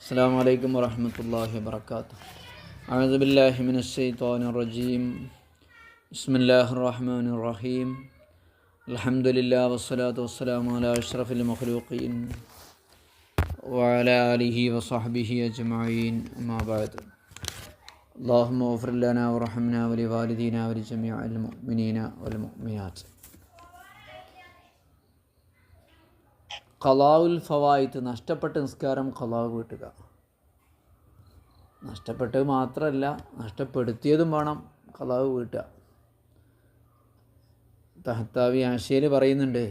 السلام عليكم ورحمة الله وبركاته. أعوذ بالله من الشيطان الرجيم. بسم الله الرحمن الرحيم. الحمد لله والصلاة والسلام على أشرف المخلوقين وعلى آله وصحبه أجمعين. أما بعد. اللهم اغفر لنا وارحمنا ولوالدينا ولجميع المؤمنين والمؤمنات. ഖലാഉൽ ഫവായിത്ത്, നഷ്ടപ്പെട്ട നിസ്കാരം ഖലാവ് വീട്ടുക. നഷ്ടപ്പെട്ടത് മാത്രമല്ല, നഷ്ടപ്പെടുത്തിയതും വേണം ഖലാവ് വീട്ടുക. തഹത്താവി ആശയിൽ പറയുന്നുണ്ട്,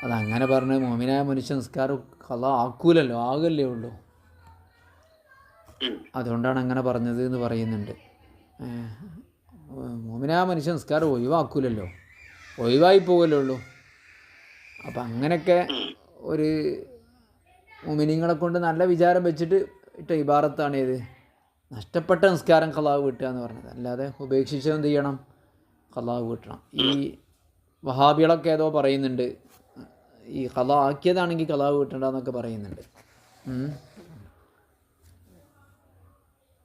അതങ്ങനെ പറഞ്ഞ് മോമിനായ മനുഷ്യ നിസ്കാരം ഖലാ ആക്കൂലല്ലോ, ആകല്ലേ ഉള്ളൂ. അതുകൊണ്ടാണ് അങ്ങനെ പറഞ്ഞത് എന്ന് പറയുന്നുണ്ട്. മോമിനായ മനുഷ്യ നിസ്കാരം ഒഴിവാക്കൂലല്ലോ, ഒഴിവായി പോകല്ലേ ഉള്ളൂ. അപ്പം അങ്ങനെയൊക്കെ ഒരു മുഅ്മിനീങ്ങളെ കൊണ്ട് നല്ല വിചാരം വെച്ചിട്ട് ഇട്ട ഇബാറത്താണ് ഇത് നഷ്ടപ്പെട്ട നിസ്കാരം ഖലാവ് വീട്ടുക എന്ന് പറഞ്ഞത്. അല്ലാതെ ഉപേക്ഷിച്ചത് എന്ത് ചെയ്യണം? ഖലാവ് വീട്ടണം. ഈ വഹാബികളൊക്കെ ഏതോ പറയുന്നുണ്ട്, ഈ ഖലാ ആക്കിയതാണെങ്കിൽ ഖലാവ് വീട്ടണ്ടെന്നൊക്കെ പറയുന്നുണ്ട്.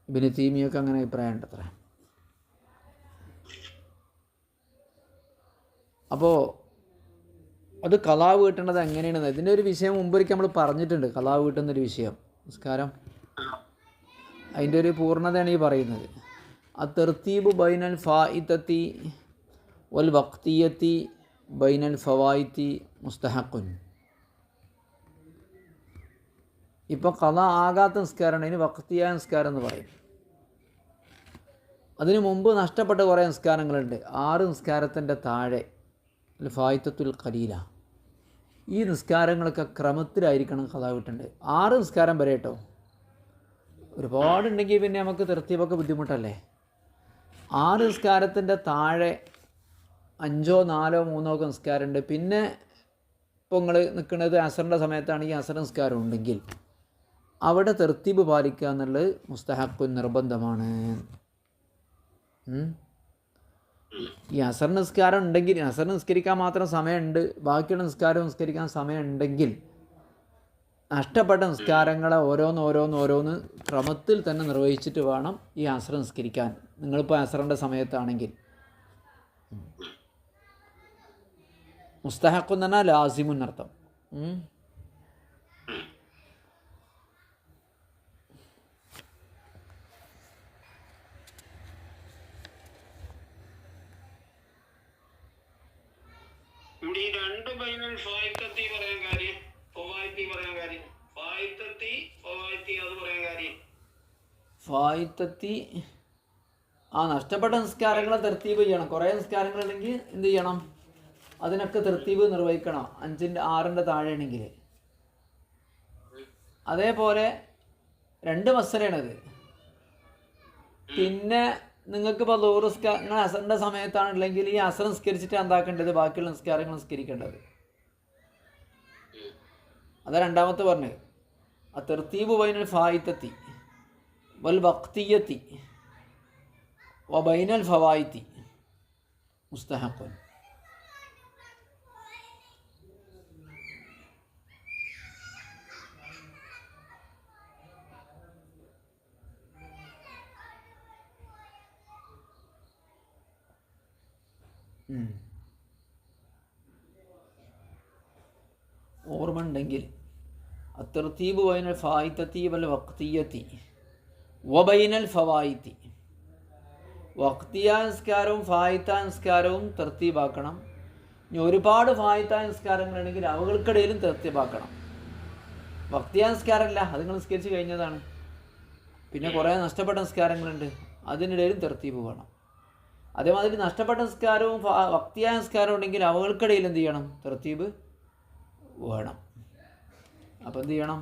ഇബ്നു തൈമിയ്യക്ക് അങ്ങനെ അഭിപ്രായം ഉണ്ട് അത്ര. അപ്പോൾ അത് ഖലാവ് വീട്ടേണ്ടത് എങ്ങനെയാണെന്ന് ഇതിൻ്റെ ഒരു വിഷയം മുമ്പൊരിക്കൽ നമ്മൾ പറഞ്ഞിട്ടുണ്ട്. ഖലാവ് വീട്ടുന്നൊരു വിഷയം, നിസ്കാരം അതിൻ്റെ ഒരു പൂർണ്ണതയാണ് ഈ പറയുന്നത്. അത്തർത്തീബു ബൈനൽ ഫായിത്തത്തി വൽ വഖ്തിയത്തി ബൈനൽ ഫവായിത്തി മുസ്തഹഖുൻ. ഇപ്പോൾ ഖലാ ആകാത്ത നിസ്കാരമാണ്, അതിന് വഖ്തിയായ നിസ്കാരം എന്ന് പറയും. അതിനു മുമ്പ് നഷ്ടപ്പെട്ട കുറേ നിസ്കാരങ്ങളുണ്ട്, 6 നിസ്കാരത്തിൻ്റെ താഴെ, ഫായിത്തത്തുൽ ഖലീല. ഈ നിസ്കാരങ്ങളൊക്കെ ക്രമത്തിലായിരിക്കണം ഖലാ വീട്ടേണ്ടത്. 6 നിസ്കാരം വരെ കേട്ടോ. ഒരുപാടുണ്ടെങ്കിൽ പിന്നെ നമുക്ക് തർത്തീബൊക്കെ ബുദ്ധിമുട്ടല്ലേ. 6 നിസ്കാരത്തിൻ്റെ താഴെ 5, 4, 3 ഒക്കെ നിസ്കാരമുണ്ട്. പിന്നെ ഇപ്പോൾ നിങ്ങൾ നിൽക്കുന്നത് അസറിൻ്റെ സമയത്താണെങ്കിൽ അസർ നിസ്കാരം ഉണ്ടെങ്കിൽ അവിടെ തർത്തീബ് പാലിക്കുക എന്നുള്ളത് മുസ്തഹഖുൻ, നിർബന്ധമാണ്. ഈ അസർ നിസ്കാരം ഉണ്ടെങ്കിൽ, അസർ നിസ്കരിക്കാൻ മാത്രം സമയമുണ്ട്, ബാക്കിയുള്ള നിസ്കാരം നിസ്കരിക്കാൻ സമയമുണ്ടെങ്കിൽ നഷ്ടപ്പെട്ട നിസ്കാരങ്ങളെ ഓരോന്ന് ക്രമത്തിൽ തന്നെ നിർവഹിച്ചിട്ട് വേണം ഈ അസർ നിസ്കരിക്കാൻ. നിങ്ങളിപ്പോൾ അസറിൻ്റെ സമയത്താണെങ്കിൽ മുസ്തഹഖുൻ എന്ന് പറഞ്ഞാൽ ലാസിമുൻ അർത്ഥം. ഫായിത്തത്തി നഷ്ടപ്പെട്ട നിസ്കാരങ്ങളെ തർത്തീബ് ചെയ്യണം. കുറേ നിസ്കാരങ്ങളുണ്ടെങ്കിൽ എന്ത് ചെയ്യണം? അതിനൊക്കെ തർത്തീബ് നിർവഹിക്കണം. 5, 6 താഴെയാണെങ്കിൽ. അതേപോലെ 2 മസലയാണത്. പിന്നെ നിങ്ങൾക്കിപ്പോൾ ലോറ് നിങ്ങൾ അസറിൻ്റെ സമയത്താണുണ്ടെങ്കിൽ ഈ അസർ നിസ്കരിച്ചിട്ട് എന്താക്കേണ്ടത്? ബാക്കിയുള്ള നിസ്കാരങ്ങൾ നിസ്കരിക്കേണ്ടത്. അതാ രണ്ടാമത്തെ പറഞ്ഞത്. തർത്തീബ് ബൈനൽ ഫായിത്തത്തി വൽ വഖ്തിയത്തി വ ബൈനൽ ഫവായിത്തി മുസ്തഹഖുൻ. ഓർമ്മ ഉണ്ടെങ്കിൽ അത്തർത്തീബ് ബൈനൽ ഫായിത്തത്തി വൽ വഖ്തിയത്തി വ ബൈനൽ ഫവായിത്തി. വഖ്തിയായ നിസ്കാരവും ഫായിത്തായ നിസ്കാരവും തർത്തീബാക്കണം. ഇനി ഒരുപാട് ഫായിത്തായ നിസ്കാരങ്ങളുണ്ടെങ്കിൽ അവകൾക്കിടയിലും തർത്തീബാക്കണം. വഖ്തിയായ നിസ്കാരമല്ല, അത് നിങ്ങൾ നിസ്കരിച്ച് കഴിഞ്ഞതാണ്. പിന്നെ കുറേ നഷ്ടപ്പെട്ട നിസ്കാരങ്ങളുണ്ട്, അതിനിടയിലും തർത്തീബ് വേണം. അതേമാതിരി നഷ്ടപ്പെട്ട നിസ്കാരവും വഖ്തിയായ നിസ്കാരവും ഉണ്ടെങ്കിൽ അവകൾക്കിടയിൽ എന്ത് ചെയ്യണം? തർത്തീബ് വേണം. അപ്പോൾ എന്ത് ചെയ്യണം?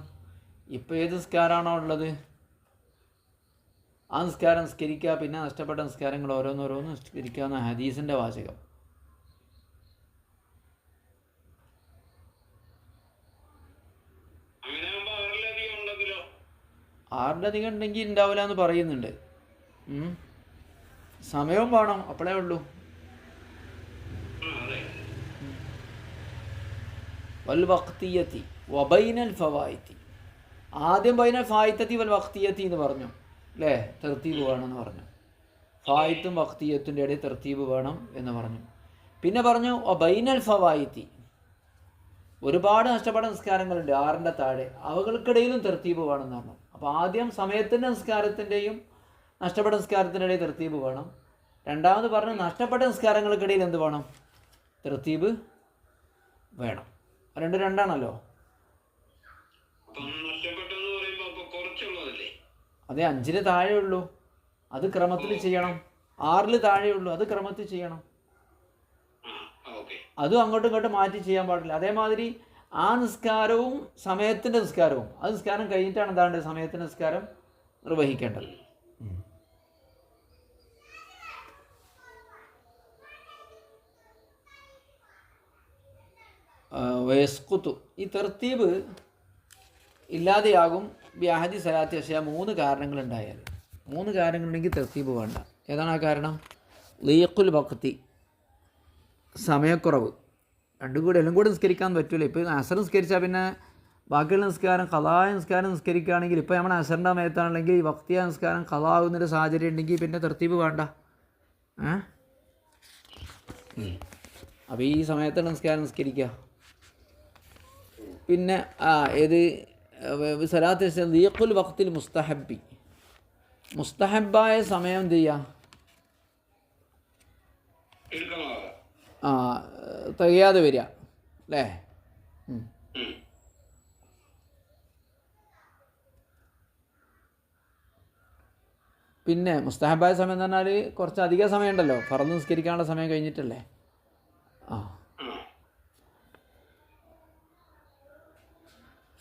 ഇപ്പോൾ ഏത് നിസ്കാരമാണോ ഉള്ളത് ആ നിസ്കാരം നിസ്കരിക്കുക. പിന്നെ നഷ്ടപ്പെട്ട നിസ്കാരങ്ങൾ ഓരോന്നോരോന്ന് നിസ്കരിക്കുക എന്ന ഹദീസിൻ്റെ വാചകം. ആറിലധികം ഉണ്ടെങ്കിൽ ഉണ്ടാവില്ല എന്ന് പറയുന്നുണ്ട്. സമയവും വേണം, അപ്പോഴേ ഉള്ളൂ. വൽ വഖ്തിയത്തി വബൈനൽ ഫവായിത്തി, ആദ്യം ബൈനൽ ഫായിത്തത്തി വൽ വഖ്തിയത്തി എന്ന് പറഞ്ഞു അല്ലേ, തർത്തീബ് വേണമെന്ന് പറഞ്ഞു. ഫായിത്തും വഖ്തിയത്തിൻ്റെ ഇടയിൽ തർത്തീബ് വേണം എന്ന് പറഞ്ഞു. പിന്നെ പറഞ്ഞു ബൈനൽ ഫവായിത്തി, ഒരുപാട് നഷ്ടപ്പെട്ട നിസ്കാരങ്ങളുണ്ട് 6ന്റെ താഴെ, അവകൾക്കിടയിലും തർത്തീബ് വേണമെന്ന് പറഞ്ഞു. അപ്പോൾ ആദ്യം സമയത്തിൻ്റെ നിസ്കാരത്തിൻ്റെയും നഷ്ടപ്പെട്ട നിസ്കാരത്തിൻ്റെ ഇടയിൽ തർത്തീബ് വേണം. രണ്ടാമത് പറഞ്ഞു നഷ്ടപ്പെട്ട നിസ്കാരങ്ങൾക്കിടയിൽ എന്ത് വേണം, തർത്തീബ് വേണം. രണ്ടാണല്ലോ. അതെ, 5ന് താഴെ ഉള്ളൂ, അത് ക്രമത്തിൽ ചെയ്യണം. 6ൽ താഴെ ഉള്ളൂ, അത് ക്രമത്തിൽ ചെയ്യണം. അതും അങ്ങോട്ടും ഇങ്ങോട്ടും മാറ്റി ചെയ്യാൻ പാടില്ല. അതേമാതിരി ആ നിസ്കാരവും സമയത്തിൻ്റെ നിസ്കാരവും, അത് നിസ്കാരം കഴിഞ്ഞിട്ടാണ് എന്താണ്ട് സമയത്തിൻ്റെ നിസ്കാരം നിർവഹിക്കേണ്ടത്. വയസ്കുത്തു, ഈ തർത്തീബ് ഇല്ലാതെയാകും വ്യാഹദി സലാത്തി അഷ്യ 3 കാരണങ്ങളുണ്ടായാൽ. 3 കാരണങ്ങളുണ്ടെങ്കിൽ തർത്തീബ് വേണ്ട. ഏതാണ് ആ കാരണം? ലീഖുൽ വഖ്തി, സമയക്കുറവ്. രണ്ടും കൂടി എല്ലാം കൂടി നിസ്കരിക്കാൻ പറ്റില്ല. ഇപ്പോൾ അസർ നിസ്കരിച്ചാൽ പിന്നെ ബാക്കിയുള്ള നിസ്കാരം ഖളായ നിസ്കാരം നിസ്കരിക്കുകയാണെങ്കിൽ, ഇപ്പോൾ നമ്മൾ അസറിൻ്റെ സമയത്താണെങ്കിൽ ഈ വഖ്തിയ നിസ്കാരം ഖളാവുന്നൊരു സാഹചര്യം ഉണ്ടെങ്കിൽ പിന്നെ തർത്തീബ് വേണ്ട. അപ്പോൾ ഈ സമയത്തുള്ള നിസ്കാരം നിസ്കരിക്കുക. പിന്നെ ഏത് സലാത്ത് ലീഖുൽ വഖ്തിൽ മുസ്തഹബി, മുസ്തഹബായ സമയം എന്ത് ചെയ്യുക, തികയാതെ വരിക അല്ലേ. പിന്നെ മുസ്തഹബായ സമയം എന്ന് പറഞ്ഞാൽ കുറച്ച് അധികം സമയം ഉണ്ടല്ലോ, ഫർദ് നിസ്കരിക്കാനുള്ള സമയം കഴിഞ്ഞിട്ടല്ലേ.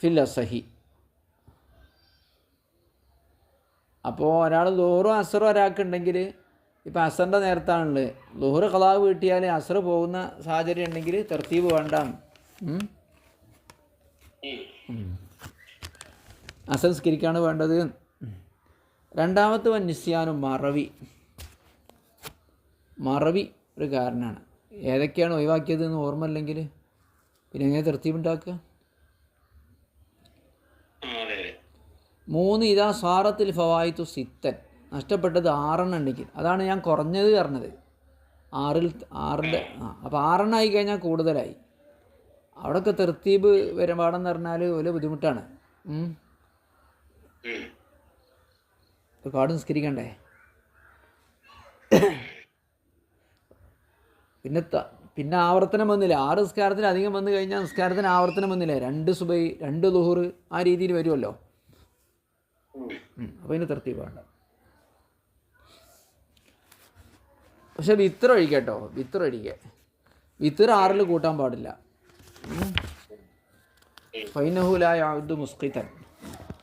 ഫിൽ അസഹി, അപ്പോൾ ഒരാൾ ളുഹറും അസറും ഒരാൾക്കുണ്ടെങ്കിൽ, ഇപ്പോൾ അസറിൻ്റെ നേരത്താണുള്ളത്, ളുഹർ ഖളാ വീട്ടിയാൽ അസർ പോകുന്ന സാഹചര്യം ഉണ്ടെങ്കിൽ തർത്തീബ് വേണ്ട. അസർ നിസ്കരിക്കാണ് വേണ്ടത്. രണ്ടാമത്തെ നിസ്യാനും മറവി ഒരു കാരണമാണ്. ഏതൊക്കെയാണ് ഒഴിവാക്കിയത് എന്ന് ഓർമ്മയില്ലെങ്കിൽ പിന്നെ എങ്ങനെ തർത്തീബ് ഉണ്ടാക്കുക? 3 ഇതാ സ്വാറത്തിൽ ഫവായിത്തു സിത്തൻ, നഷ്ടപ്പെട്ടത് 6 ഉണ്ടെങ്കിൽ, അതാണ് ഞാൻ കുറഞ്ഞത് പറഞ്ഞത്. 6ൻ്റെ അപ്പോൾ 6 ആയി കഴിഞ്ഞാൽ കൂടുതലായി. അവിടെയൊക്കെ തർത്തീബ് വരുമ്പാടെന്ന് പറഞ്ഞാൽ വലിയ ബുദ്ധിമുട്ടാണ്. ഒരുപാട് നിസ്കരിക്കണ്ടേ. പിന്നെ ആവർത്തനം വന്നില്ല. 6 നിസ്കാരത്തിന് അധികം വന്നു കഴിഞ്ഞാൽ നിസ്കാരത്തിന് ആവർത്തനം വന്നില്ലേ, 2 സുബൈ 2 ളുഹർ ആ രീതിയിൽ വരുമല്ലോ. അപ്പോൾ ഇതിന് തർത്തീബ് വേണ്ട. പക്ഷെ വിത്തർ ഒഴിക്കട്ടോ, വിത്തർ 6ൽ കൂട്ടാൻ പാടില്ല. ഫൈനഹുല യഅദു മുസ്ഖിതൻ,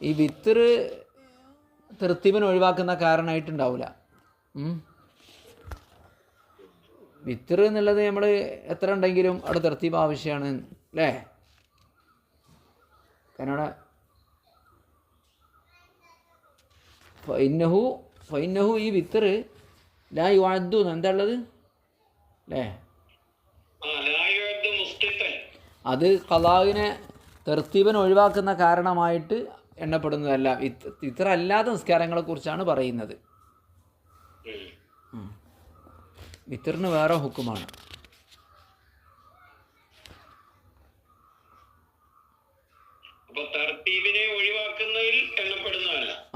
ഈ വിത്തർ തർത്തീബിനെ ഒഴിവാക്കുന്ന കാരണമായിട്ടുണ്ടാവില്ല. വിത്തർ എന്നുള്ളത് നമ്മൾ എത്ര ഉണ്ടെങ്കിലും അവിടെ തർത്തീബ് ആവശ്യമാണ് അല്ലേ. കാരണം ഫൈനഹു ഈ വിത്തർ ലാ യുഅദ്ദു എന്താ ഉള്ളത് അല്ലേ, അത് ഖളാവിനെ തർത്തീബിനെ ഒഴിവാക്കുന്ന കാരണമായിട്ട് എണ്ണപ്പെടുന്നതല്ല. വിത്തർ അല്ലാത്ത നിസ്കാരങ്ങളെക്കുറിച്ചാണ് പറയുന്നത്. വിത്തറിന് വേറെ ഹുക്കുമാണ്.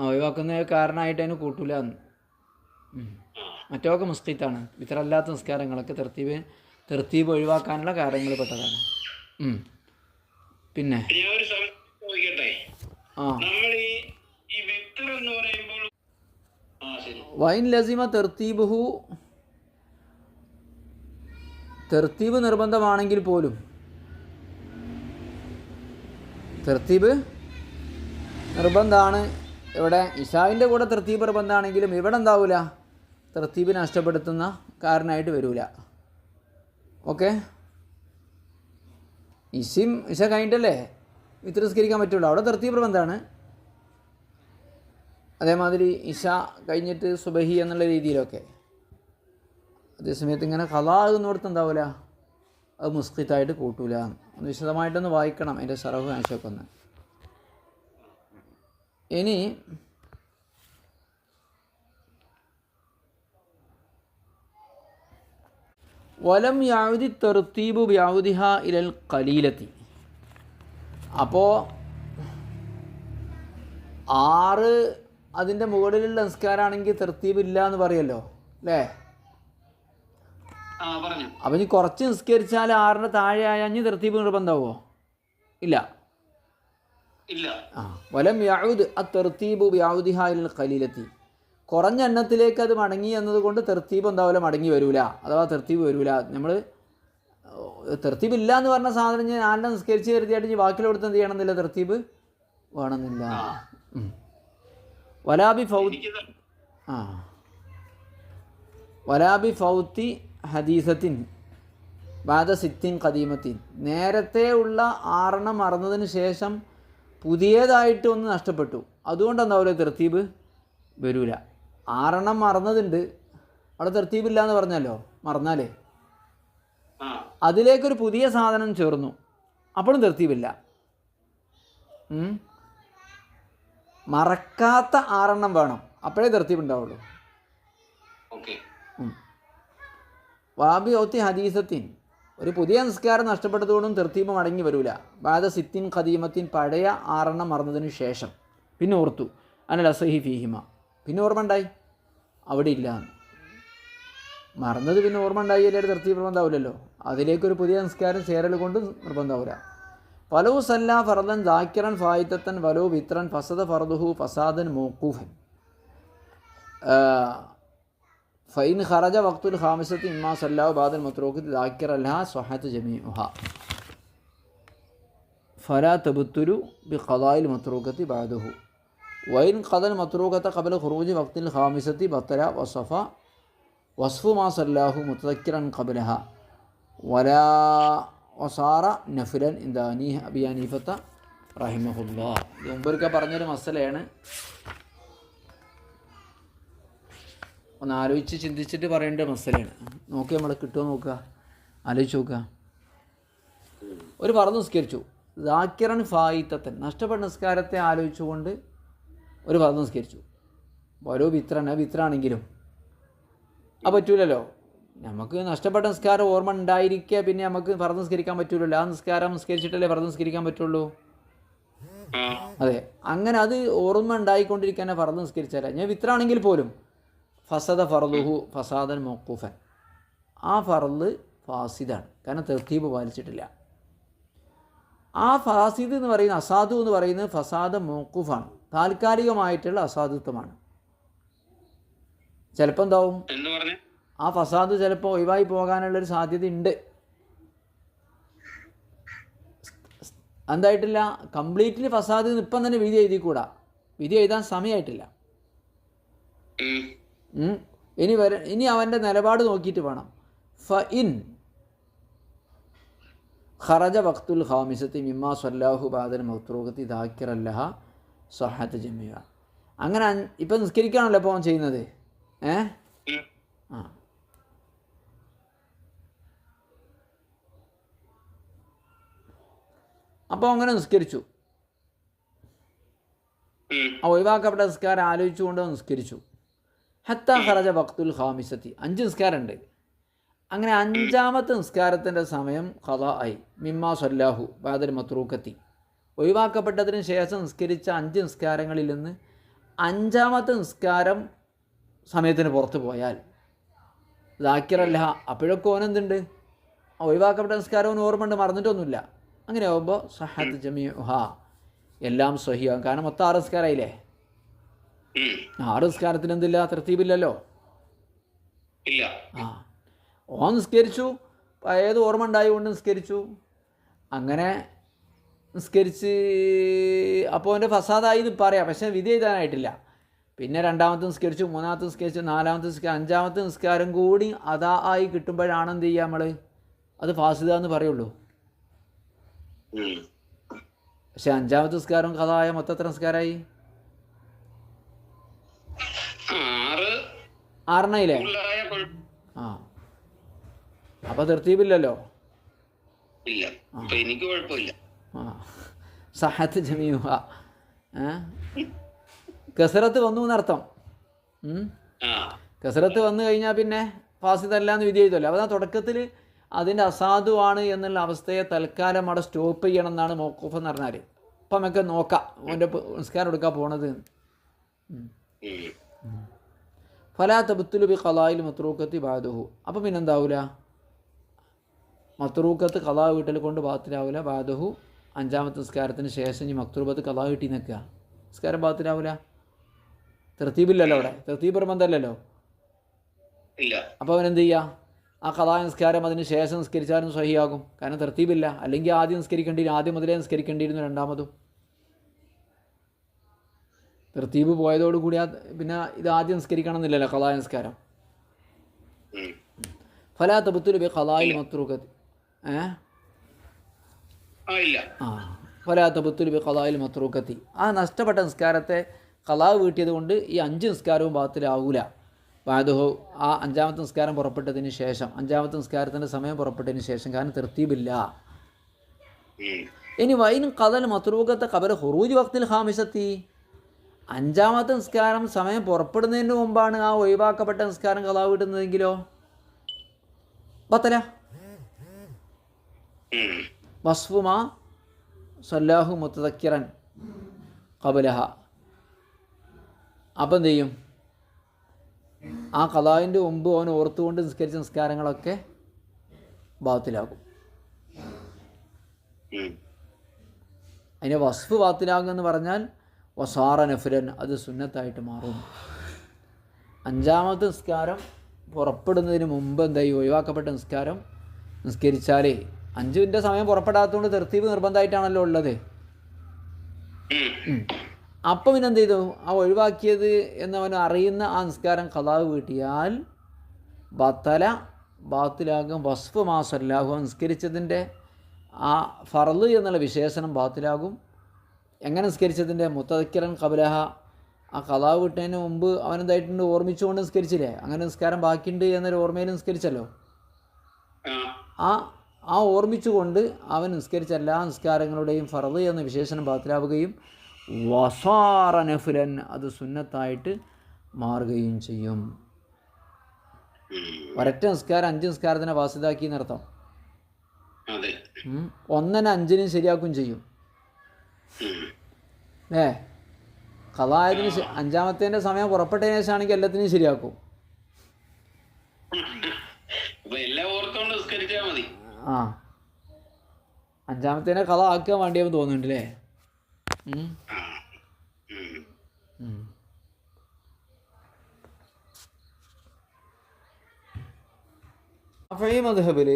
ഒഴിവാക്കുന്ന കാരണമായിട്ട് അതിന് കൂട്ടൂല. മറ്റൊക്കെ മുസ്ഖിത്താണ്. വിത്തറല്ലാത്ത നിസ്കാരങ്ങളൊക്കെ തർത്തീബ് ഒഴിവാക്കാനുള്ള കാര്യങ്ങൾ പെട്ടതാണ്. പിന്നെ വൈൻ ലസിമ തർത്തീബുഹു, തർത്തീബ് നിർബന്ധമാണെങ്കിൽ പോലും, തർത്തീബ് നിർബന്ധമാണ്. ഇവിടെ ഇശാവിൻ്റെ കൂടെ തർത്തീബ് നിർബന്ധമാണെങ്കിലും ഇവിടെ എന്താവില്ല, തർത്തീബ് നഷ്ടപ്പെടുത്തുന്ന കാരണമായിട്ട് വരില്ല. ഓക്കെ, ഇശ കഴിഞ്ഞിട്ടല്ലേ വിത്തർ നിസ്കരിക്കാൻ പറ്റുള്ളൂ, അവിടെ തർത്തീബ് നിർബന്ധമാണ്. അതേമാതിരി ഇശ കഴിഞ്ഞിട്ട് സുബഹി എന്നുള്ള രീതിയിലൊക്കെ. അതേസമയത്ത് ഇങ്ങനെ ഖളാ ആകുന്നിടത്ത് എന്താവില്ല, അത് മുസ്ഖിത്തായിട്ട് കൂട്ടൂല. ഒന്ന് വിശദമായിട്ടൊന്ന് വായിക്കണം അതിൻ്റെ ശറഹ് ആശയൊക്കെ ഒന്ന്. ഇനി വലം യാവുദി തെർത്തീബു ബ്യാവുദിഹ ഇലൽ ഖലീലത്തി. അപ്പോൾ 6 അതിൻ്റെ മുകളിലുള്ള നിസ്കാരമാണെങ്കിൽ തെർത്തീബ് ഇല്ല എന്ന് പറയല്ലോ അല്ലേ? അപ്പം ഇനി കുറച്ച് നിസ്കരിച്ചാൽ 6ന്റെ താഴെ ആയാൽ ഇനി തെർത്തീബ് നിർബന്ധമാവോ? ഇല്ല. വലം യഊദ് അത്തെർത്തീബു ബ്യാവുദിഹ ഇലൽ ഖലീലത്തി. കുറഞ്ഞ എണ്ണത്തിലേക്ക് അത് മടങ്ങി എന്നതുകൊണ്ട് തെർത്തീബ് എന്താവില്ല, മടങ്ങി വരൂല, അഥവാ തെർത്തീബ് വരൂല. നമ്മൾ തെർത്തീബ് ഇല്ല എന്ന് പറഞ്ഞ സാധനം ഞാൻ 4 നിസ്കരിച്ച് കരുതിയായിട്ട് ഇനി ബാക്കിയുള്ളടത്ത് എന്ത് ചെയ്യണമെന്നില്ല, തെർത്തീബ് വേണമെന്നില്ല. വലാബി ഫൗത്തി ഹദീസത്തിൻ ബാദ സിത്തിൻ ഖദീമത്തിൻ. നേരത്തെ ഉള്ള 6 മറന്നതിന് ശേഷം പുതിയതായിട്ട് ഒന്ന് നഷ്ടപ്പെട്ടു, അതുകൊണ്ട് എന്താവില്ല, തെർത്തീബ് വരൂല. 6 മറന്നതുണ്ട്, അവിടെ തെർത്തീബില്ല എന്ന് പറഞ്ഞല്ലോ, മറന്നാലേ അതിലേക്കൊരു പുതിയ സാധനം ചേർന്നു, അപ്പോഴും തെർത്തീബില്ല. മറക്കാത്ത 6 വേണം, അപ്പോഴേ തെർത്തീബ് ഉണ്ടാവുള്ളൂ. വാബി ഔത്തി ഹദീസത്തിൻ, ഒരു പുതിയ നിസ്കാരം നഷ്ടപ്പെട്ടതുകൊണ്ടും തെർത്തീബ് മടങ്ങി വരൂല. ബാദ സിത്തിൻ ഖദീമത്തിൻ, പഴയ 6 മറന്നതിന് ശേഷം പിന്നെ ഓർത്തു, അനൽ അസഹി ഫീഹിമ, പിന്നെ ഓർമ്മ ഉണ്ടായി, അവിടെ ഇല്ല. മറന്നത് പിന്നെ ഓർമ്മ ഉണ്ടായി അല്ലാതെ തെർത്തീബ് നിർബന്ധമാവില്ലല്ലോ, അതിലേക്കൊരു പുതിയ നിസ്കാരം ചേരൽ കൊണ്ട് നിർബന്ധമാവില്ല. വലോ സല്ല ഫർദൻ ദാക്കിറൻ ഫായിത്തൻ വലോ വിത്രൻ ഫസദ ഫർദുഹു ഫസാദൻ മൗഖൂഫൻ ഫൈൻ ഖറജ വഖ്തുൽ ഖാമിസത്തി ഇമ്മാ സല്ലാഹു ബാദൽ മത്റൂഖത്തി ദാക്കിറ ലഹാ സ്വഹത്ത് ജമീഉഹാ ഫലാ തബ്തുലു ബിഖദാഇൽ മത്റൂഖത്തി ബഅദഹു വൈൻ ഖദൽ മത്റൂഖത ഖബല ഖുറൂജി വഖ്തിൽ ഖാമിസത്തി ബത്തല വസഫ വസ്ഫു മാ സല്ലാഹു മുതദക്കിറൻ ഖബലഹ വലാ വസാറ നഫിലൻ ഇന്ദാനി അബി ഹനീഫത്ത റഹിമഹുല്ലാഹ്. ഇത് മുമ്പൊരിക്കൽ പറഞ്ഞൊരു മസലയാണ്, ഒന്ന് ആലോചിച്ച് ചിന്തിച്ചിട്ട് പറയേണ്ട മസലയാണ്. നോക്കി നമ്മൾ കിട്ടുമോ നോക്കുക, ആലോചിച്ച് നോക്കുക. ഒരു ഫർദ് നിസ്കരിച്ചു, ദാക്കിറൻ ഫായിത്തൻ, നഷ്ടപ്പെട്ട നിസ്കാരത്തെ ആലോചിച്ചുകൊണ്ട് ഒരു ഫർദ് നിസ്കരിച്ചു. ഓരോ വിത്രാണെങ്കിലും അത് പറ്റൂലല്ലോ, നമുക്ക് നഷ്ടപ്പെട്ട നിസ്കാരം ഓർമ്മ ഉണ്ടായിരിക്കുക, പിന്നെ നമുക്ക് ഫർദ് നിസ്കരിക്കാൻ പറ്റൂലല്ലോ. ആ നിസ്കാരം നിസ്കരിച്ചിട്ടല്ലേ ഫർദ് നിസ്കരിക്കാൻ പറ്റുള്ളൂ. അതെ, അങ്ങനെ അത് ഓർമ്മ ഉണ്ടായിക്കൊണ്ടിരിക്കാനെ ഫർദ് നിസ്കരിച്ചാലേ. ഞാൻ വിത്രാണെങ്കിൽ പോലും ഫസദ ഫർദുഹു ഫസാദൻ മൗഖൂഫൻ, ആ ഫർദ് ഫാസിദാണ്, കാരണം തെർത്തീബ് പാലിച്ചിട്ടില്ല. ആ ഫാസിദ് എന്ന് പറയുന്ന അസാദു എന്ന് പറയുന്നത് ഫസാദ മൗഖൂഫാണ്, താൽക്കാലികമായിട്ടുള്ള അസാധുത്വമാണ്. ചിലപ്പോൾ എന്താവും, ആ ഫസാദ് ചിലപ്പോൾ ഒഴിവായി പോകാനുള്ളൊരു സാധ്യത ഉണ്ട്. എന്തായിട്ടില്ല, കംപ്ലീറ്റ്ലി ഫസാദ് ഇപ്പം തന്നെ വിധി എഴുതിക്കൂടാ, വിധി എഴുതാൻ സമയമായിട്ടില്ല. ഇനി അവൻ്റെ നിലപാട് നോക്കിയിട്ട് വേണം. ഫഇൻ ഖറജ വഖ്തുൽ ഖാമിസത്തി മിമ്മാ സല്ലാഹു ബാദൽ മത്റൂഖത്തി ദാക്കിറൻ ലഹാ സ്വഹത്ത് ജമീഅ. അങ്ങനെ ഇപ്പം നിസ്കരിക്കുകയാണല്ലോ ഇപ്പോൾ അവൻ ചെയ്യുന്നത്. അപ്പോൾ അങ്ങനെ നിസ്കരിച്ചു, ആ ഒഴിവാക്കപ്പെട്ട നിസ്കാരം ആലോചിച്ചുകൊണ്ട് നിസ്കരിച്ചു. ഹത്താ ഖറജ വഖ്തുൽ ഖാമിസത്തി, 5 നിസ്കാരമുണ്ട്. അങ്ങനെ 5ാമത്തെ നിസ്കാരത്തിൻ്റെ സമയം ഖദാ ആയി. മിമ്മാ സല്ലാഹു ബാദൽ മത്റൂഖത്തി, ഒഴിവാക്കപ്പെട്ടതിന് ശേഷം നിസ്കരിച്ച 5 നിസ്കാരങ്ങളിൽ നിന്ന് 5ാമത്തെ നിസ്കാരം സമയത്തിന് പുറത്ത് പോയാൽ ദാക്കിറല്ല, അപ്പോഴൊക്കെ ഓനെന്തുണ്ട്, ഒഴിവാക്കപ്പെട്ട നിസ്കാരം ഓന് ഓർമ്മ ഉണ്ട്, മറന്നിട്ടൊന്നുമില്ല. അങ്ങനെ ആകുമ്പോൾ സഹത്ത് ജമീഉഹ, എല്ലാം സഹിയാകും. കാരണം മൊത്തം 6 നിസ്കാരമായില്ലേ. 6 നിസ്കാരത്തിന് എന്തില്ല, തർത്തീബില്ലല്ലോ. ഓൻ നിസ്കരിച്ചു, ഏത് ഓർമ്മ ഉണ്ടായതുകൊണ്ട് നിസ്കരിച്ചു. അങ്ങനെ നിസ്കരിച്ച് അപ്പോൾ അവൻ്റെ ഫസാദായി എന്ന് പറയാം, പക്ഷേ വിധി എഴുതാനായിട്ടില്ല. പിന്നെ 2ാമത്തെ നിസ്കരിച്ചു, 3ാമത്തെ നിസ്കരിച്ചു, 4ാമത്തെ നിസ്കാരം, 5ാമത്തെ നിസ്കാരം കൂടി അതാ ആയി കിട്ടുമ്പോഴാണ് എന്ത് ചെയ്യുക, നമ്മൾ അത് ഫാസിദാന്ന് പറയുള്ളൂ. പക്ഷെ 5ാമത്തെ നിസ്കാരം കഥായ മൊത്തം എത്ര നിസ്കാരമായി? 6 ആ, അപ്പൊ തർത്തീബില്ലല്ലോ. സഹത്ത് ജമീഉഹ. കസറത്ത് വന്നു എന്നർത്ഥം. കസറത്ത് വന്നു കഴിഞ്ഞാൽ പിന്നെ ഫാസിദല്ല എന്ന് വിധി എഴുതുമല്ലോ. അപ്പോൾ ആ തുടക്കത്തിൽ അതിൻ്റെ അസാധുവാണ് എന്നുള്ള അവസ്ഥയെ തൽക്കാലം അവിടെ സ്റ്റോപ്പ് ചെയ്യണം എന്നാണ് മൗഖൂഫ് എന്ന് പറഞ്ഞാൽ. അപ്പം നമുക്ക് നോക്കാം അവൻ്റെ നിസ്കാരം എടുക്കാൻ പോണത്. ഫലാ തബ്തുലു ബി ഖളാഇൽ മത്രൂക്കത്തി ബഅദഹു. അപ്പം പിന്നെ എന്താവില്ല, മത്രൂക്കത്ത് ഖളാ വീട്ടിൽ കൊണ്ട് ബാത്തിലാവില്ല. ബഅദഹു അഞ്ചാമത്തെ നിസ്കാരത്തിന് ശേഷം ഈ മക്തൂബത്ത് ഖളാ വീട്ടിൽ നിൽക്കുക, നിസ്കാരം ബാത്തിലാവില്ല. തർത്തീബില്ലല്ലോ അവിടെ, തർത്തീബ് നിർബന്ധമല്ലല്ലോ. അപ്പോൾ അവനെന്ത് ചെയ്യുക, ആ ഖളാ നിസ്കാരം അതിന് ശേഷം നിസ്കരിച്ചാലും സഹിയാകും. കാരണം തർത്തീബില്ല. അല്ലെങ്കിൽ ആദ്യം നിസ്കരിക്കേണ്ടിയിരുന്നു, ആദ്യം മുതലേ നിസ്കരിക്കേണ്ടിയിരുന്നു രണ്ടാമതും. തർത്തീബ് പോയതോടുകൂടി പിന്നെ ഇത് ആദ്യം നിസ്കരിക്കണം എന്നില്ലല്ലോ ഖളാ നിസ്കാരം. ഫലാ തബ്തുലു ബി ഖളാഇൽ മത്രൂക്കത്തി. ഫലാ തബ്തുലു ബി ഖളാഇൽ മത്രൂക്കത്തി. ആ നഷ്ടപ്പെട്ട നിസ്കാരത്തെ ഖളാ വീട്ടിയത് കൊണ്ട് ഈ 5 നിസ്കാരവും ബാത്തിലാവൂല. ബാദഹു ആ അഞ്ചാമത്തെ നിസ്കാരം പുറപ്പെട്ടതിന് ശേഷം, അഞ്ചാമത്തെ നിസ്കാരത്തിൻ്റെ സമയം പുറപ്പെട്ടതിന് ശേഷം. കാരണം തർത്തീബില്ല. ഇനി വൈൻ ഖദൽ മത്രൂക്കത്തെ ഖബല ഖുറൂജ് വഖ്തിൽ ഖാമിസത്തി. അഞ്ചാമത്തെ നിസ്കാരം സമയം പുറപ്പെടുന്നതിന് മുമ്പാണ് ആ ഒഴിവാക്കപ്പെട്ട നിസ്കാരം ഖളാ വീട്ടുന്നതെങ്കിലോ ബത്തല. വസ്ഫുമാ സല്ലാഹു മുത്തദക്കിറൻ ഖബലഹ. അപ്പം എന്ത് ചെയ്യും, ആ ഖളാഇൻ്റെ മുമ്പ് അവൻ ഓർത്തുകൊണ്ട് നിസ്കരിച്ച നിസ്കാരങ്ങളൊക്കെ ബാത്തിലാകും. അതിനെ വസ്ഫ് ബാത്തിലാകുക എന്ന് പറഞ്ഞാൽ വസാറ നഫ്ലൻ, അത് സുന്നത്തായിട്ട് മാറും. അഞ്ചാമത്തെ നിസ്കാരം പുറപ്പെടുന്നതിന് മുമ്പ് എന്തായി, ഒഴിവാക്കപ്പെട്ട നിസ്കാരം നിസ്കരിച്ചാൽ 5 സമയം പുറപ്പെടാത്തതുകൊണ്ട് തർത്തീബ് നിർബന്ധമായിട്ടാണല്ലോ ഉള്ളത്. അപ്പം പിന്നെ എന്ത് ചെയ്തു, ആ ഒഴിവാക്കിയത് എന്നവൻ അറിയുന്ന ആ നിസ്കാരം ഖളാ വീട്ടിയാൽ ബത്തല ബാത്തിലാകും. വസ്ഫ് മാസല്ലാഹു, നിസ്കരിച്ചതിൻ്റെ ആ ഫർള് എന്നുള്ള വിശേഷണം ബാത്തിലാകും. എങ്ങനെ നിസ്കരിച്ചതിൻ്റെ മുത്തദക്കിറൻ ഖബലഹ, ആ ഖളാ വീട്ടതിന് മുമ്പ് അവനെന്തായിട്ടുണ്ട്, ഓർമ്മിച്ചുകൊണ്ട് നിസ്കരിച്ചില്ലേ, അങ്ങനെ നിസ്കാരം ബാക്കിയുണ്ട് എന്നൊരു ഓർമ്മയിൽ നിസ്കരിച്ചല്ലോ. ആ ഓർമ്മിച്ചുകൊണ്ട് അവൻ നിസ്കരിച്ച എല്ലാ നിസ്കാരങ്ങളുടെയും ഫർള് എന്ന വിശേഷണം ബാത്തിലാവുകയും വസാറ നഫ്ലൻ, അത് സുന്നത്തായിട്ട് മാറുകയും ചെയ്യും. ഒരൊറ്റ നിസ്കാരം 5 നിസ്കാരത്തിനെ വാസിതാക്കി എന്നർത്ഥം. 1 5 ശരിയാക്കും ചെയ്യും. ഖളായതിന് അഞ്ചാമത്തേൻ്റെ സമയം പുറപ്പെട്ടതിന് ശേഷമാണെങ്കിൽ എല്ലാത്തിനും ശരിയാക്കും. ആ അഞ്ചാമത്തേനെ ഖളാ ആക്കാൻ വേണ്ടിയാവും തോന്നുന്നുണ്ട് അല്ലേ. ഷാഫിഈ മദ്ഹബിൽ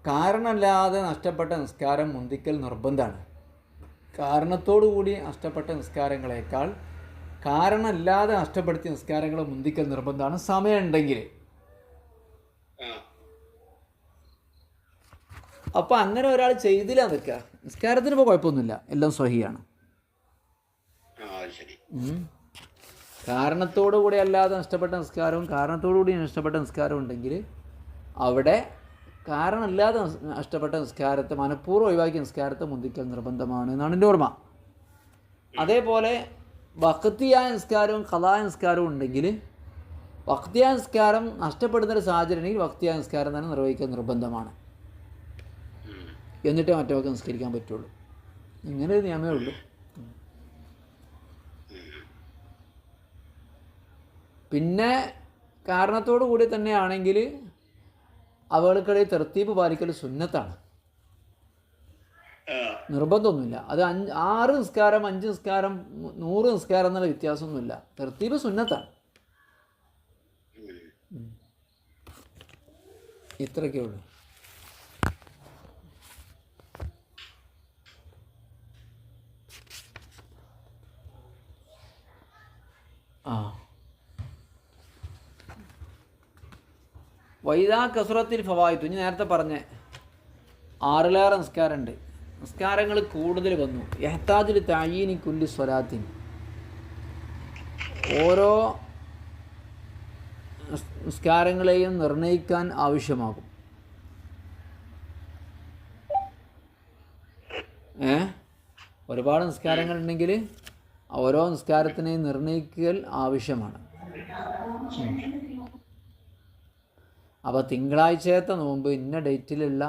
കാരണമല്ലാതെ നഷ്ടപ്പെട്ട നിസ്കാരം മുന്തിക്കൽ നിർബന്ധമാണ്. കാരണത്തോടു കൂടി നഷ്ടപ്പെട്ട നിസ്കാരങ്ങളെക്കാൾ കാരണമല്ലാതെ നഷ്ടപ്പെടുത്തിയ നിസ്കാരങ്ങൾ മുന്തിക്കൽ നിർബന്ധമാണ്, സമയമുണ്ടെങ്കിൽ. അപ്പോൾ അങ്ങനെ ഒരാൾ ചെയ്തില്ല നിൽക്കുക, നിസ്കാരത്തിന് ഇപ്പോൾ കുഴപ്പമൊന്നുമില്ല, എല്ലാം സ്വഹിയാണ്. കാരണത്തോടു കൂടി അല്ലാതെ നഷ്ടപ്പെട്ട നിസ്കാരവും കാരണത്തോടു കൂടി നഷ്ടപ്പെട്ട നിസ്കാരവും ഉണ്ടെങ്കിൽ അവിടെ കാരണമില്ലാതെ നഷ്ടപ്പെട്ട നിസ്കാരത്തെ, മനഃപൂർവ്വം ഒഴിവാക്കിയ നിസ്കാരത്തെ മുന്തിക്കൽ നിർബന്ധമാണ് എന്നാണ് എൻ്റെ ഓർമ്മ. അതേപോലെ വഖ്തിയായ നിസ്കാരവും ഖളായ നിസ്കാരവും ഉണ്ടെങ്കിൽ വഖ്തിയായ നിസ്കാരം നഷ്ടപ്പെടുന്നൊരു സാഹചര്യമെങ്കിൽ വഖ്തിയായ നിസ്കാരം തന്നെ നിർവഹിക്കാൻ നിർബന്ധമാണ്. എന്നിട്ടേ മറ്റവർക്ക് നിസ്കരിക്കാൻ പറ്റുള്ളൂ. ഇങ്ങനെ ഒരു നിയമമേ ഉള്ളൂ. പിന്നെ കാരണത്തോടു കൂടി തന്നെയാണെങ്കിൽ അവൾക്കിടയിൽ തർത്തീബ് പാലിക്കൽ സുന്നത്താണ്, നിർബന്ധമൊന്നുമില്ല. അത് 6 നിസ്കാരം 5 നിസ്കാരം 100 നിസ്കാരം എന്നുള്ള വ്യത്യാസമൊന്നുമില്ല, തർത്തീബ് സുന്നത്താണ്. ഇത്രയൊക്കെ ഉള്ളൂ. വൈദാ കസുറത്തിൽ ഫവായിത്തു, ഇനി നേരത്തെ പറഞ്ഞേ 6 നിസ്കാരമുണ്ട്, നിസ്കാരങ്ങൾ കൂടുതൽ വന്നു. യഹ്താജുൽ തഅയീനി കുല്ലി സ്വലാത്തിൻ, ഓരോ നിസ്കാരങ്ങളെയും നിർണ്ണയിക്കാൻ ആവശ്യമാകും. ഒരുപാട് നിസ്കാരങ്ങളുണ്ടെങ്കിൽ ഓരോ നിസ്കാരത്തിനെയും നിർണ്ണയിക്കൽ ആവശ്യമാണ്. അപ്പോൾ തിങ്കളാഴ്ചത്തെ നോമ്പ് ഇന്ന ഡേറ്റിലുള്ള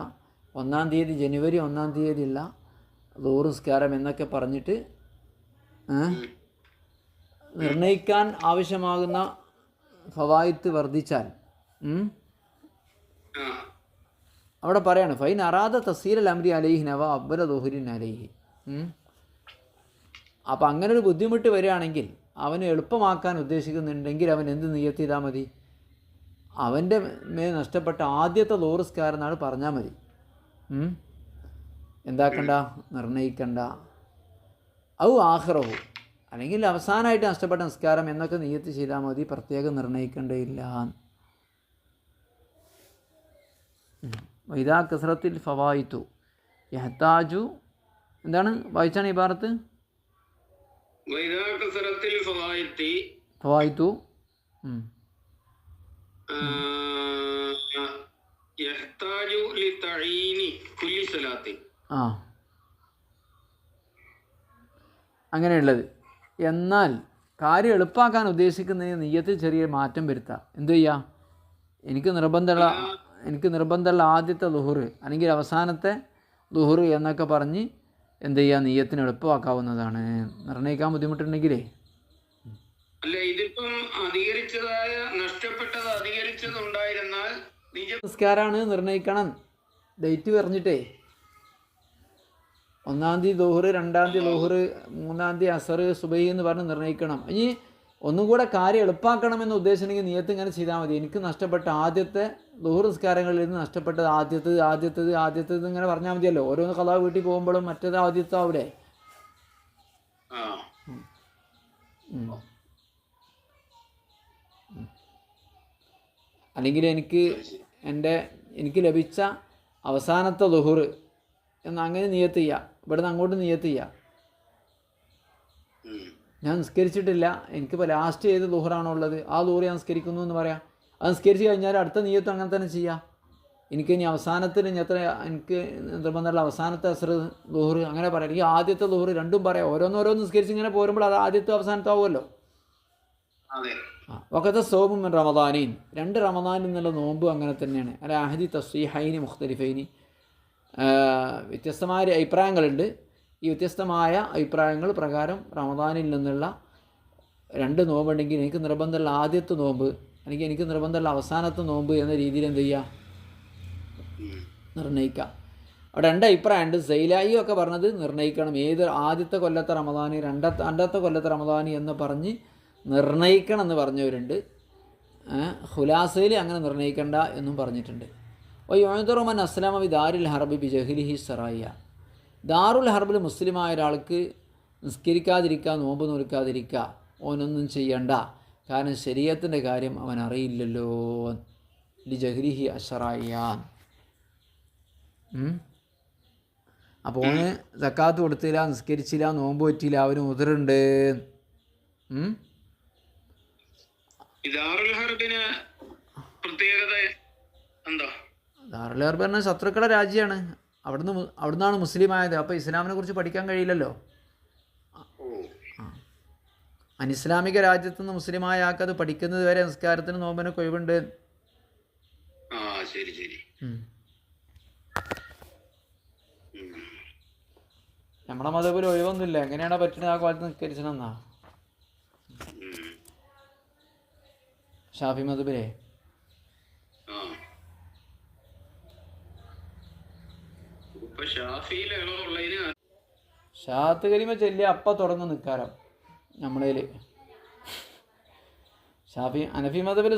1-ാം തീയതി ജനുവരി 1-ാം തീയതി ഉള്ള ളുഹർ നിസ്കാരം എന്നൊക്കെ പറഞ്ഞിട്ട് നിർണ്ണയിക്കാൻ ആവശ്യമാകുന്ന ഫവായിത്ത് വർദ്ധിച്ചാൽ അവിടെ പറയാണ് ഫൈൻ അറാദ തസീൽ അംരി അലൈഹി നവ അബ്ബല ദുഹുരിൻ അലൈഹി. അപ്പം അങ്ങനെ ഒരു ബുദ്ധിമുട്ട് വരികയാണെങ്കിൽ അവന് എളുപ്പമാക്കാൻ ഉദ്ദേശിക്കുന്നുണ്ടെങ്കിൽ അവൻ എന്ത് നിയ്യത്ത് ചെയ്താൽ മതി? അവൻ്റെ മേൽ നഷ്ടപ്പെട്ട ആദ്യത്തെ ളുഹർ നിസ്കാരം എന്നാണ് പറഞ്ഞാൽ മതി. എന്താക്കണ്ട? നിർണ്ണയിക്കണ്ട. ഔ ആഖിറഹു, അല്ലെങ്കിൽ അവസാനമായിട്ട് നഷ്ടപ്പെട്ട നിസ്കാരം എന്നൊക്കെ നിയ്യത്ത് ചെയ്താൽ മതി, പ്രത്യേകം നിർണ്ണയിക്കേണ്ടതില്ല. വൈദാ കസ്റത്തിൽ ഫവായിത്തു യഹ്താജു, എന്താണ് വായിച്ചാണ് ഇബാറത്ത്? ഫവായിത്തു ആ അങ്ങനെയുള്ളത്. എന്നാൽ കാര്യം എളുപ്പമാക്കാൻ ഉദ്ദേശിക്കുന്നതിന് നിയ്യത്തിൽ ചെറിയ മാറ്റം വരുത്താം. എന്തു ചെയ്യുക? എനിക്ക് നിർബന്ധമുള്ള ആദ്യത്തെ ളുഹർ അല്ലെങ്കിൽ അവസാനത്തെ ളുഹർ എന്നൊക്കെ പറഞ്ഞ് എന്ത് ചെയ്യുക? നിയ്യത്തിന് എളുപ്പമാക്കാവുന്നതാണ്. നിർണ്ണയിക്കാൻ ബുദ്ധിമുട്ടുണ്ടെങ്കിലേ. നിസ്കാരമാണ് നിർണ്ണയിക്കണം. ഡേറ്റ് പറഞ്ഞിട്ടേ 1-ാം തീയതി ളുഹർ, 2-ാം തീയതി ളുഹർ, 3-ാം തീയതി അസർ, സുബഹി എന്ന് പറഞ്ഞ് നിർണ്ണയിക്കണം. ഇനി ഒന്നും കൂടെ കാര്യം എളുപ്പമാക്കണമെന്ന് ഉദ്ദേശിച്ചെങ്കിൽ നിയ്യത്ത് ഇങ്ങനെ ചെയ്താൽ മതി. എനിക്ക് നഷ്ടപ്പെട്ട ആദ്യത്തെ ളുഹർ നിസ്കാരങ്ങളിൽ നിന്ന് നഷ്ടപ്പെട്ടത് ആദ്യത്തേത് ഇങ്ങനെ പറഞ്ഞാൽ മതിയല്ലോ. ഓരോന്ന് ഖളാ വീട്ടിൽ പോകുമ്പോഴും മറ്റേത് ആദ്യത്തെ അവിടെ. അല്ലെങ്കിൽ എനിക്ക് ലഭിച്ച അവസാനത്തെ ളുഹർ എന്ന് അങ്ങനെ നിയ്യത്ത് ചെയ്യുക. ഇവിടുന്ന് അങ്ങോട്ട് നിയ്യത്ത് ചെയ്യുക. ഞാൻ നിസ്കരിച്ചിട്ടില്ല, എനിക്കിപ്പോൾ ലാസ്റ്റ് ഏത് ളുഹറാണോ ഉള്ളത് ആ ളുഹർ ഞാൻ നിസ്കരിക്കുന്നു എന്ന് പറയാം. അത് നിസ്കരിച്ച് കഴിഞ്ഞാൽ അടുത്ത നിയ്യത്ത് അങ്ങനെ തന്നെ ചെയ്യാം. എനിക്ക് ഇനി അവസാനത്തിന് എനിക്ക് നിർബന്ധമുള്ള അവസാനത്തെ അസ്ർ ളുഹർ അങ്ങനെ പറയാം. എനിക്ക് ആദ്യത്തെ ളുഹർ രണ്ടും പറയാം. ഓരോന്നോരോന്ന് നിസ്കരിച്ച് ഇങ്ങനെ പോരുമ്പോൾ അത് ആദ്യത്തെ അവസാനത്തെ ആവുമല്ലോ. വഖത സൗമും റമദാനീൻ, 2 റമദാനിൽ നിന്നുള്ള നോമ്പ് അങ്ങനെ തന്നെയാണ്. അല്ല അഹദി തസ്വീഹൈനി മുഖ്തലിഫൈനി, വ്യത്യസ്തമായ അഭിപ്രായങ്ങളുണ്ട്. ഈ വ്യത്യസ്തമായ അഭിപ്രായങ്ങൾ പ്രകാരം റമദാനിൽ നിന്നുള്ള 2 നോമ്പുണ്ടെങ്കിൽ എനിക്ക് നിർബന്ധമുള്ള ആദ്യത്തെ നോമ്പ് അല്ലെങ്കിൽ എനിക്ക് നിർബന്ധമുള്ള അവസാനത്തെ നോമ്പ് എന്ന രീതിയിൽ എന്ത് ചെയ്യുക? നിർണ്ണയിക്കാം. അവിടെ 2 അഭിപ്രായമുണ്ട്. സൈലായി ഒക്കെ പറഞ്ഞത് നിർണ്ണയിക്കണം. ഏത് ആദ്യത്തെ കൊല്ലത്തെ റമദാനി, രണ്ടാമത്തെ കൊല്ലത്തെ റമദാനി എന്ന് പറഞ്ഞ് നിർണ്ണയിക്കണം എന്ന് പറഞ്ഞവരുണ്ട്. ഖുലാസയിൽ അങ്ങനെ നിർണ്ണയിക്കണ്ട എന്നും പറഞ്ഞിട്ടുണ്ട്. യുഅ്ദറുമൻ അസ്ലമ ബി ദാരിൽ ഹർബി ബി ജഹ്ലിഹി സറായ, ദാറുൽ ഹർബിൽ മുസ്ലിമായ ഒരാൾക്ക് നിസ്കരിക്കാതിരിക്കുക, നോമ്പ് നോൽക്കാതിരിക്കുക, ഓനൊന്നും ചെയ്യണ്ട. കാരണം ശരീഅത്തിൻ്റെ കാര്യം അവൻ അറിയില്ലല്ലോ. ലി ജഹ്ലിഹി അശ്റായാൻ. അപ്പോൾ ഓന് സക്കാത്ത് കൊടുത്തില്ല, നിസ്കരിച്ചില്ല, നോമ്പ് പറ്റിയില്ല, അവന് ഉദറുണ്ട്. ദാറുൽ ഹർബ് പറഞ്ഞാൽ ശത്രുക്കളുടെ രാജ്യമാണ്. അവിടുന്നാണ് മുസ്ലിം ആയത്. അപ്പോൾ ഇസ്ലാമിനെ കുറിച്ച് പഠിക്കാൻ കഴിയില്ലല്ലോ. അനിസ്ലാമിക രാജ്യത്തു നിന്ന് മുസ്ലിമായ ആൾക്കത് പഠിക്കുന്നത് വരെ നിസ്കാരത്തിന് നോമ്പിനൊക്കെ ഒഴിവുണ്ട്. നമ്മുടെ മതത്തിൽ ഒഴിവൊന്നുമില്ല. എങ്ങനെയാണോ പറ്റുന്നത് ആ കാലത്ത് നിസ്കരിച്ചണമെന്നാ ഷാഫി മതബിലെ. ഷാത്ത് കലിമ ചൊല്ലി അപ്പം തുടങ്ങും നിൽക്കാരം നമ്മളതിൽ. ഷാഫി അനഫി മതബിൽ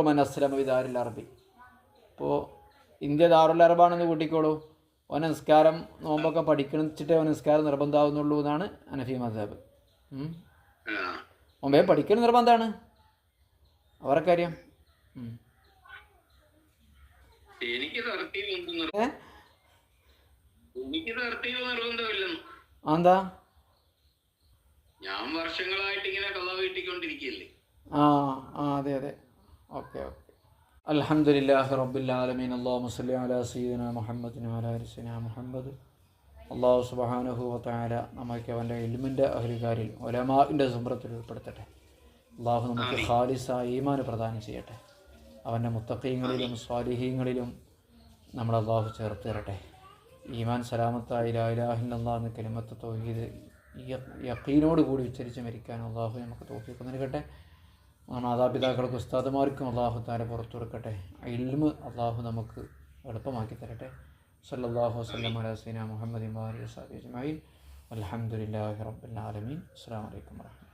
മനസ്സലമ ദാരുൽ അറബി. ഇപ്പോൾ ഇന്ത്യ ദാറുൽ അറബാണെന്ന് കൂട്ടിക്കോളൂ. ഓന നിസ്കാരം നോമ്പൊക്കെ പഠിക്കണിച്ചിട്ടേ ഓന നിസ്കാരം നിർബന്ധമാകുന്നുള്ളൂ എന്നാണ് അനഫി മതബ്. മുമ്പേ പഠിക്കൽ നിർബന്ധമാണ് അവരുടെ കാര്യം. എന്താ ഞാൻ വർഷങ്ങളായിട്ട് ഇങ്ങനെ കഥ വീട്ടിക്കൊണ്ടിരിക്കുകയല്ലേ. അതെ ഓക്കെ. അൽഹംദുലില്ലാഹി റബ്ബിൽ ആലമീൻ. അല്ലാഹുമ്മ സ്വല്ലി അലാ സയ്യിദിനാ മുഹമ്മദിൻ വഅലാ ആലി സയ്യിദിനാ മുഹമ്മദ്. അള്ളാഹു സുബ്ഹാനഹു വ തആല നമുക്ക് അവൻ്റെ ഇൽമിൻ്റെ അഹ്ലുകാരിൽ ഉലമാഇൻ്റെ സുംറത്തിൽ ഉൾപ്പെടുത്തട്ടെ. അള്ളാഹു നമുക്ക് ഖാലിസായ ഈമാൻ പ്രദാനം ചെയ്യട്ടെ. അവൻ്റെ മുത്തഖീങ്ങളിലും സ്വാലിഹീങ്ങളിലും നമ്മൾ അള്ളാഹു ചേർത്ത് തരട്ടെ. ഈമാൻ സലാമത്തായി ലാ ഇലാഹ ഇല്ലല്ലാഹ് എന്ന കലിമത്ത് തൗഹീദ് യഖീനോട് കൂടി ഉച്ചരിച്ച് മരിക്കാൻ അള്ളാഹു നമുക്ക് തൗഫീഖ് നൽകട്ടെ. മാതാപിതാക്കൾക്കും ഉസ്താദുമാർക്കും അള്ളാഹു തആല പുറത്തു കൊടുക്കട്ടെ. ഇൽമ് അള്ളാഹു നമുക്ക് എളുപ്പമാക്കി തരട്ടെ. സല്ലല്ലാഹു വസല്ലം അലാ സയ്യിദിനാ മുഹമ്മദിൻ വ ആലിഹി വസഹ്ബിഹി അജ്മഈൻ. അൽഹംദുലില്ലാഹി റബ്ബിൽ ആലമീൻ. അസ്സലാമു അലൈക്കും വറഹ്മത്തുള്ളാഹി.